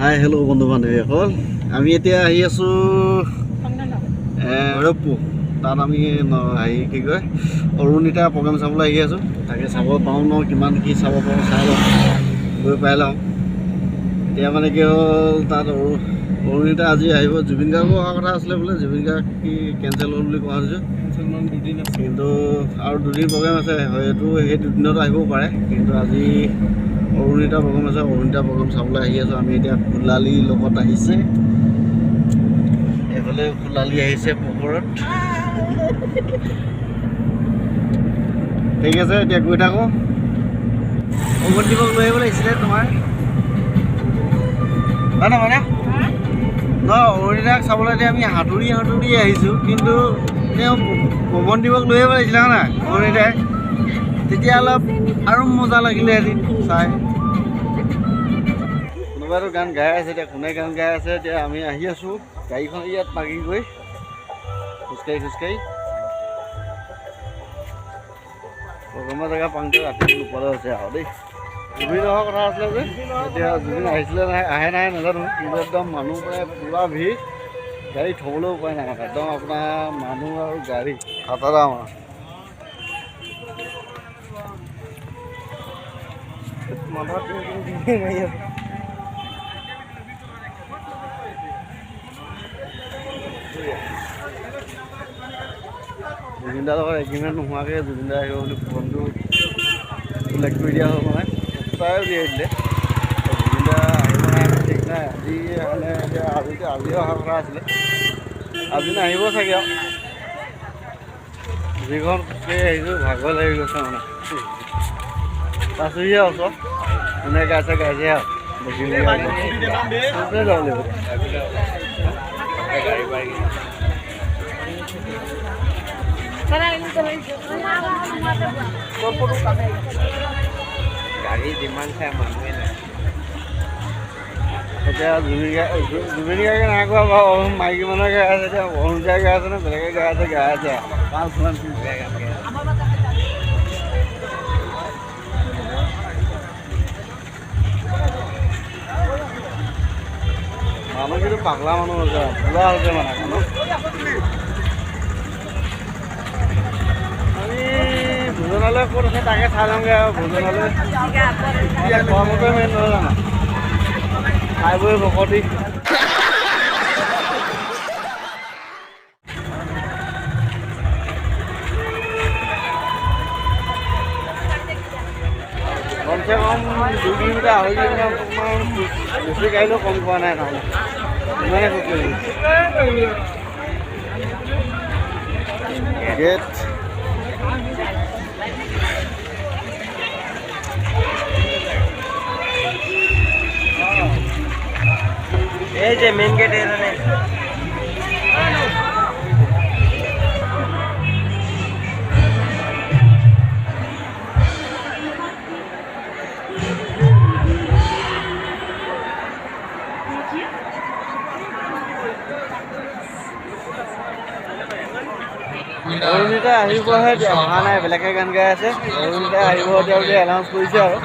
Hi hello' বন্ধু বান্ধৱীসকল, আমি এতিয়া আহি আছোঁ ভৈৰৱপুৰ। তাত আমি হেৰি কি কয় অৰুণিতা প্ৰগ্ৰেম চাবলৈ আহি আছোঁ। তাকে চাব পাৰোঁ ন, কিমান কি চাব পাৰোঁ চাই লওঁ, গৈ পাই লওঁ। এতিয়া মানে কি হ'ল, তাত অৰুণিতা আজি আহিব। জুবিন গাৰ্গো অহা কথা আছিলে বোলে, জুবিন গাৰ্গ কি কেঞ্চেল হ'ল বুলি কোৱা হৈছে। দুদিন আছে, কিন্তু আৰু দুদিন প্ৰগ্ৰেম আছে, হয়তো সেই দুদিনত আহিবও পাৰে। কিন্তু আজি অৰুণিতা প্ৰগ্ৰেম আছে, অৰুণিতা প্ৰগ্ৰেম চাবলৈ আহি আছোঁ আমি। এতিয়া ফুলালীৰ লগত আহিছে, এইফালে ফুলালী আহিছে পোহৰত। ঠিক আছে, এতিয়া গৈ থাকোঁ। অৱন্তিকক লৈ আহিব লাগিছিলে তোমাৰ, হয় নহয় ন? অৰুণিতাক চাবলৈ এতিয়া আমি সাঁতুৰি আহিছোঁ, কিন্তু তেওঁ অৱন্তিকক লৈ আহিব লাগিছিলে হয় নাই অৰুণিতাই, তেতিয়া অলপ আৰু মজা লাগিলে এদিন চাই। কোনোবাইতো গান গাই আছে, এতিয়া কোনে গান গাই আছে। এতিয়া আমি আহি আছোঁ গাড়ীখন ইয়াত পাৰ্কিং কৰি, খোজকাঢ়ি প্ৰগ্ৰেমৰ জেগা পাওঁতে ৰাতি ওপৰতে হৈছে আৰু দেই। জুবিন অহাৰ কথা আছিলে যে, এতিয়া জুবিন আহিছিলে আহে নাই নাজানো, কিন্তু একদম মানুহ মানে পুৰা ভিৰ, গাড়ী থ'বলৈও উপায় নাই। একদম আপোনাৰ মানুহ আৰু গাড়ী খাটাৰাম আৰু জুবিনদাৰ লগত এগ্ৰিমেণ্ট নোহোৱাকৈ জুবিনদা আহিব বুলি ফোনটো চিলেক্ট কৰি দিয়া হ'ল, মানে তাই উলিয়াই দিলে। জুবিনদা আহিব নাই ঠিক নাই, আজি মানে এতিয়া আজি অহাৰ কথা আছিলে, আজি নাহিব চাগে আৰু। যিখন খোজকাঢ়ি আহিছোঁ ভাগৰ লাগি গৈছে মানে, পাইছোঁহিয়ে ওচৰত। কোনে গাইছে আৰু দেখি যাব লাগিব। গাড়ী যিমান চাই মানুহে নাই। এতিয়া জুবিন গাৰ্গে নাই কোৱা বাৰু, মাইকী মানুহে গাই আছে। এতিয়া অৰুণিতাই গাই আছে নে বেলেগে গাই আছে মানুহ কিন্তু পাগলা মানুহ হৈছে, পুৰা হৈছে মানে মানুহ। আমি ভোজনালয় ক'ত আছে তাকে চাই লওঁগৈ আৰু। ভোজনালয় খোৱা মতে মেইন নহয় জানো, খাই বৈ ভকতি। কমচে কম 2 কিলোমিটাৰ 2.5 কিলোমিটাৰ অকণমান বেছি গাড়ীলেও কম পোৱা নাই, নহ'লে ইমানে খোজকাঢ়ি গেট। এই যে মেইন গেট এখানে। অৰুণিতা আহিবহে, অহা নাই, বেলেগে গান গাই আছে। অৰুণিতা আহিব এতিয়া বুলি এনাউন্স কৰিছে আৰু।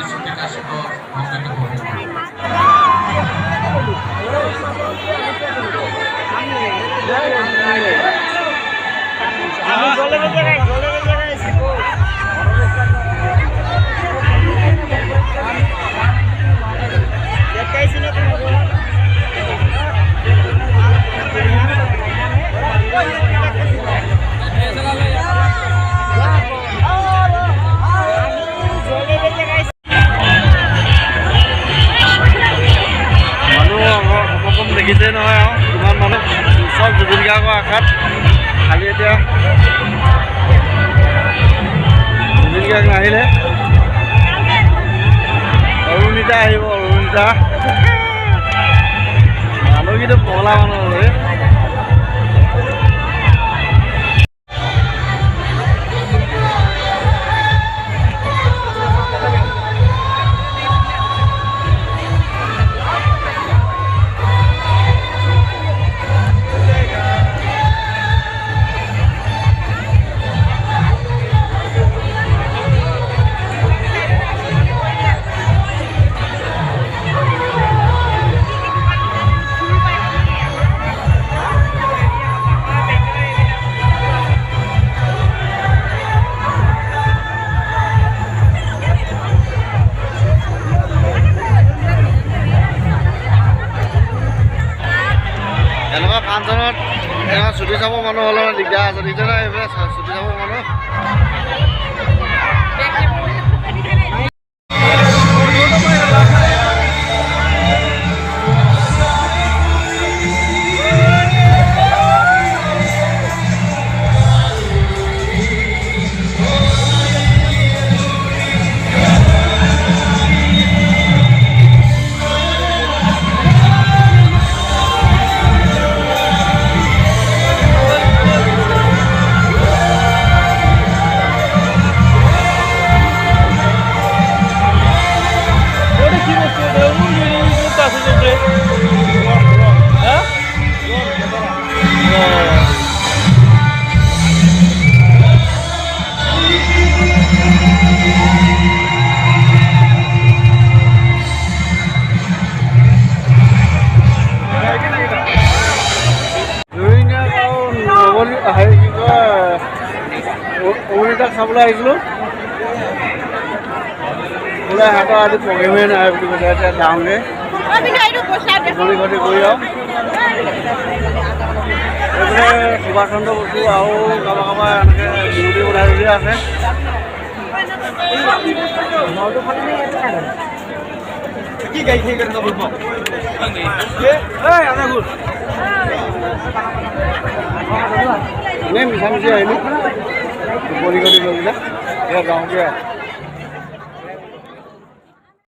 দেখিছে নহয় আৰু কিমান মানুহ, চব জুবিন গাৰ্গৰ আশাত। খালি এতিয়া জুবিন গাৰ্গ নাহিলে, অৰুণিতা আহিব। অৰুণিতা মানুহ কিন্তু পগলা মানুহ হয়। অৰুণিতাক চাবলৈ আহিছিলোঁ বোলে সিহঁতৰ আজি প্ৰগ্ৰেমেই নাই বুলি কৈছে এতিয়া যাওঁগৈ টোপনি খতি কৰি আৰু এইফালে সুভাষ চন্দ্ৰ বসু আৰু কাৰোবাৰ কাৰোবাৰ এনেকৈ মূৰ্তি বনাই যদি আছে কি গাড়ী খাই কৰি যাব এনেই মিছা মিছি আহিলোঁ টোপনি খতি কৰি পেলাই এতিয়া যাওঁগৈ আৰু